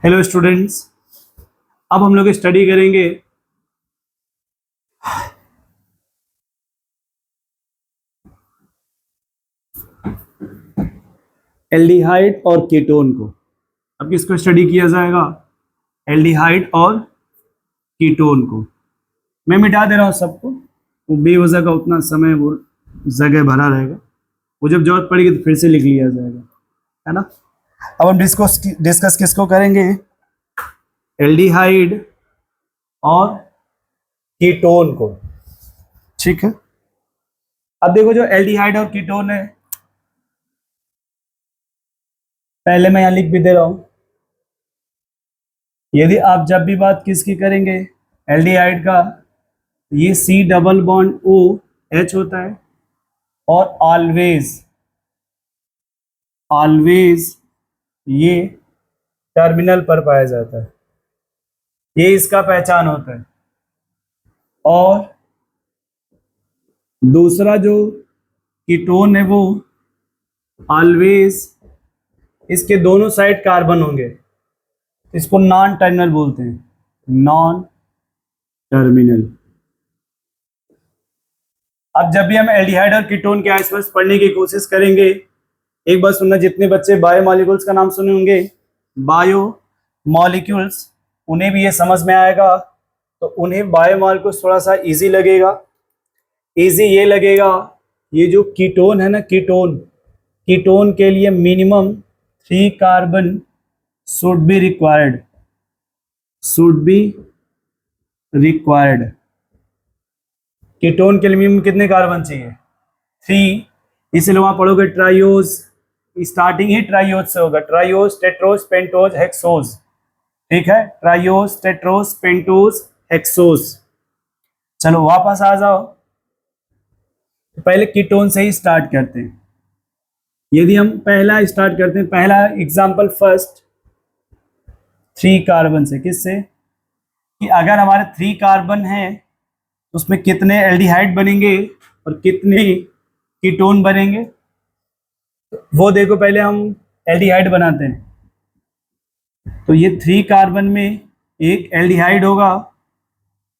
Hello students. अब हम लोग स्टडी करेंगे एल्डिहाइड और कीटोन को। अब किसको स्टडी किया जाएगा? एल्डिहाइड और कीटोन को। मैं मिटा दे रहा हूँ सबको, वो बेवजह का उतना समय वो जगह भरा रहेगा, वो जब जरूरत पड़ेगी तो फिर से लिख लिया जाएगा, है ना। अब हम डिस्कस किसको करेंगे? एल्डिहाइड और कीटोन को, ठीक है। अब देखो, जो एल्डिहाइड और कीटोन है, पहले मैं यहां लिख भी दे रहा हूं। यदि आप जब भी बात किसकी करेंगे, एल्डिहाइड का, ये C double bond O H होता है, और ऑलवेज ऑलवेज ये टर्मिनल पर पाया जाता है, ये इसका पहचान होता है। और दूसरा जो कीटोन है वो ऑलवेज इसके दोनों साइड कार्बन होंगे, इसको नॉन टर्मिनल बोलते हैं, नॉन टर्मिनल। अब जब भी हम एल्डिहाइड और कीटोन के आसपास पढ़ने की कोशिश करेंगे, एक बार सुनना, जितने बच्चे बायोमॉलिक्यूल्स का नाम सुने होंगे, बायोमॉलिक्यूल्स, उन्हें भी ये समझ में आएगा, तो उन्हें बायोमॉलिक्यूल्स थोड़ा सा इजी लगेगा। इजी ये लगेगा, ये जो कीटोन है ना, कीटोन, कीटोन के लिए minimum 3 carbon should be required, should be required. Ketone के लिए मिनिमम कितने कार्बन चाहिए? 3। इसलिए वहां पढ़ोगे ट्राइयोज, स्टार्टिंग ही ट्राइयोज से होगा, ट्राइयोज, टेट्रोज, पेंटोज, हेक्सोज, ठीक है, ट्राइयोज, टेट्रोज, पेंटोज, हेक्सोज। चलो वापस आ जाओ, पहले कीटोन से ही स्टार्ट करते हैं। यदि हम पहला स्टार्ट करते हैं, पहला एग्जांपल फर्स्ट 3 कार्बन से, किससे? कि अगर हमारे 3 कार्बन हैं तो उसमें कितने एल्डिहाइड बनेंगे और कितने कीटोन बनेंगे, वो देखो। पहले हम एल्डिहाइड बनाते हैं, तो ये 3 कार्बन में एक एल्डिहाइड होगा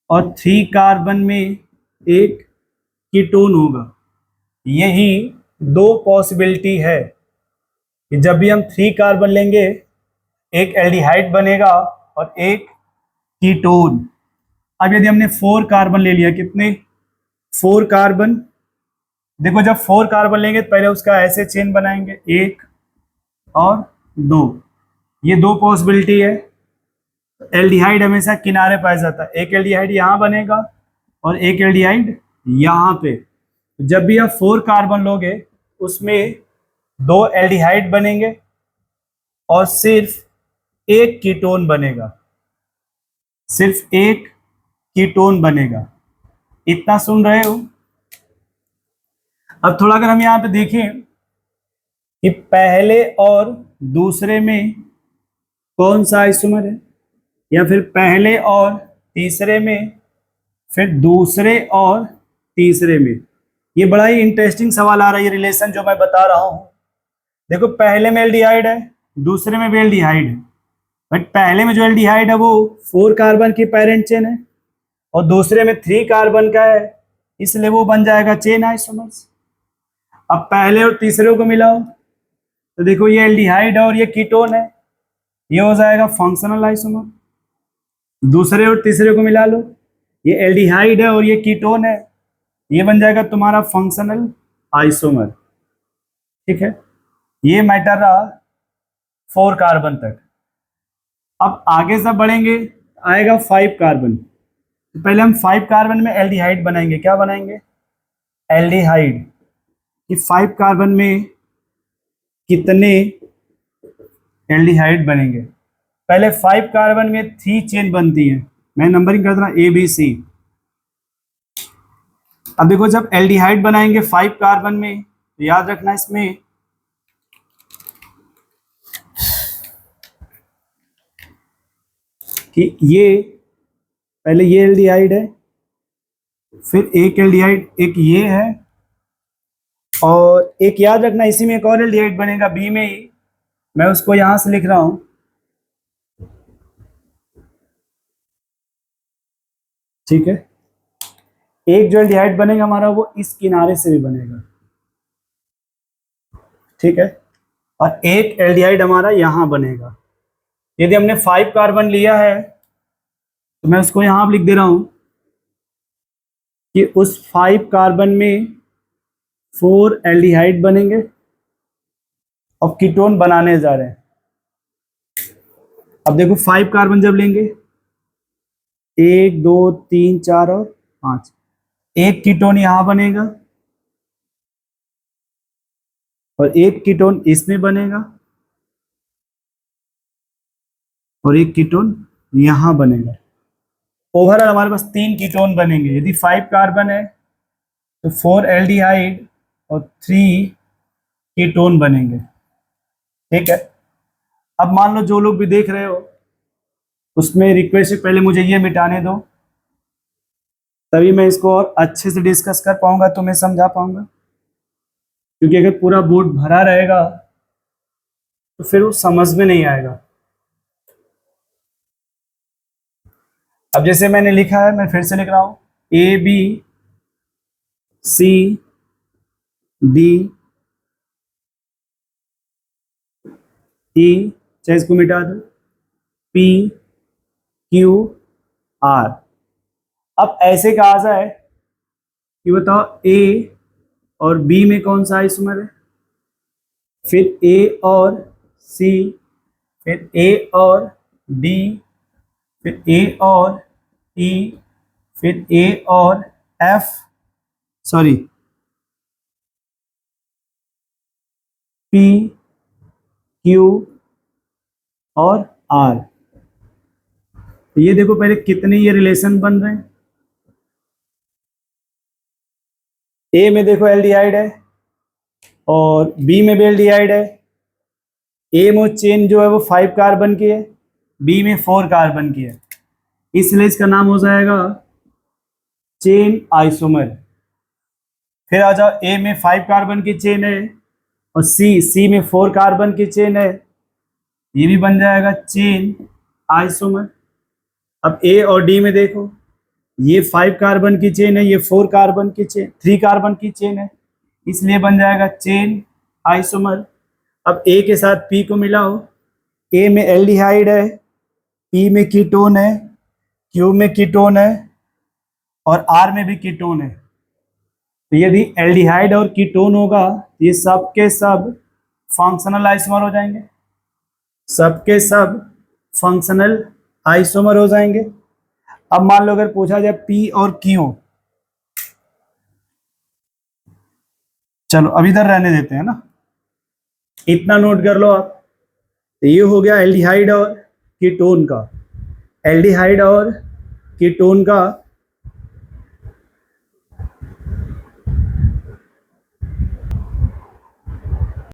और 3 कार्बन में एक कीटोन होगा। यही 2 पॉसिबिलिटी है कि जब भी हम 3 कार्बन लेंगे, एक एल्डिहाइड बनेगा और एक कीटोन। अब यदि हमने 4 कार्बन ले लिया, कितने? 4 कार्बन। देखो, जब 4 कार्बन लेंगे तो पहले उसका ऐसे चेन बनाएंगे, 1 और 2, ये 2 पॉसिबिलिटी है। एल्डिहाइड हमेशा किनारे पाया जाता है, एक एल्डिहाइड यहाँ बनेगा और एक एल्डिहाइड यहाँ पे। जब भी आप 4 कार्बन लोगे, उसमें 2 एल्डिहाइड बनेंगे और सिर्फ एक कीटोन बनेगा, सिर्फ एक कीटोन बनेगा। इतना सुन रहे हो? अब थोड़ा अगर हम यहाँ पे देखें कि पहले और दूसरे में कौन सा आइसोमर है, या फिर पहले और तीसरे में, फिर दूसरे और तीसरे में, ये बड़ा ही इंटरेस्टिंग सवाल आ रहा है, ये रिलेशन जो मैं बता रहा हूं। देखो, पहले में एल्डिहाइड है, दूसरे में भी एल्डिहाइड है, बट पहले में जो एल्डिहाइड है वो 4 कार्बन की पेरेंट चेन है और दूसरे में 3 कार्बन का है, इसलिए वो बन जाएगा चेन आइसोमर्स। अब पहले और तीसरे को मिलाओ तो देखो, ये एल्डिहाइड है और ये कीटोन है, ये हो जाएगा फंक्शनल आइसोमर। दूसरे और तीसरे को मिला लो, ये एल्डिहाइड है और ये कीटोन है, ये बन जाएगा तुम्हारा फंक्शनल आइसोमर, ठीक है। ये मैटर रहा 4 कार्बन तक। अब आगे सब बढ़ेंगे, आएगा 5 कार्बन। तो पहले हम 5 कार्बन में एल्डिहाइड बनाएंगे, क्या बनाएंगे? एल्डिहाइड। कि 5 कार्बन में कितने एल्डिहाइड बनेंगे? पहले 5 कार्बन में 3 चेन बनती है, मैं नंबरिंग कर रहा ए बी सी। अब देखो, जब एल्डिहाइड बनाएंगे 5 कार्बन में, तो याद रखना इसमें कि ये पहले ये एल्डिहाइड है, फिर एक एल्डिहाइड, एक ये है, और एक याद रखना इसी में एक और एल्डिहाइड बनेगा बी में ही, मैं उसको यहां से लिख रहा हूं, ठीक है, एक जो एल्डिहाइड बनेगा हमारा वो इस किनारे से भी बनेगा, ठीक है, और एक एल्डिहाइड हमारा यहां बनेगा। यदि हमने 5 कार्बन लिया है तो मैं उसको यहां लिख दे रहा हूं कि उस 5 कार्बन में 4 एल्डिहाइड बनेंगे और कीटोन बनाने जा रहे हैं। अब देखो 5 कार्बन जब लेंगे, 1 2 3 4 और 5, एक कीटोन यहां बनेगा और एक कीटोन इसमें बनेगा और एक कीटोन यहां बनेगा। ओवरऑल हमारे पास 3 कीटोन बनेंगे। यदि 5 कार्बन है तो 4 एल्डिहाइड और 3 कीटोन बनेंगे, ठीक है। अब मान लो जो लोग भी देख रहे हो उसमें रिक्वेस्ट है पहले मुझे ये मिटाने दो, तभी मैं इसको और अच्छे से डिस्कस कर पाऊंगा, तो मैं समझा पाऊंगा। क्योंकि अगर पूरा बोर्ड भरा रहेगा तो फिर वो समझ में नहीं आएगा। अब जैसे मैंने लिखा है, मैं फिर से लिख रहा हूं, A B C D E, चाहे इसको मिटा दो, पी क्यू आर। अब ऐसे कहा जाए कि बताओ ए और बी में कौन सा आइसोमर है, फिर ए और सी, फिर ए और डी, फिर ए और ई, फिर ए और एफ, सॉरी पी क्यू और आर। ये देखो पहले कितने ये रिलेशन बन रहे हैं। ए में देखो एल्डिहाइड है और बी में भी एल्डिहाइड है। ए में चेन जो है वो 5 कार्बन की है, बी में 4 कार्बन की है, इसलिए इसका नाम हो जाएगा चेन आइसोमर। फिर आ जाओ, ए में 5 कार्बन की चेन है और सी में 4 कार्बन की चेन है, ये भी बन जाएगा चेन आइसोमर। अब ए और डी में देखो, ये 5 कार्बन की चेन है, ये 4 कार्बन की चेन, 3 कार्बन की चेन है, इसलिए बन जाएगा चेन आइसोमर। अब ए के साथ पी को मिलाओ, ए में एल्डिहाइड है, पी में कीटोन है, क्यू में कीटोन है और आर में भी कीटोन है। तो यदि एल्डिहाइड और कीटोन होगा ये सब के सब फंक्शनल आइसोमर हो जाएंगे, सब के सब फंक्शनल आइसोमर हो जाएंगे। अब मान लो अगर पूछा जाए पी और क्यू, चलो अब इधर रहने देते हैं ना, इतना नोट कर लो आप। तो ये हो गया एल्डिहाइड और कीटोन का, एल्डिहाइड और कीटोन का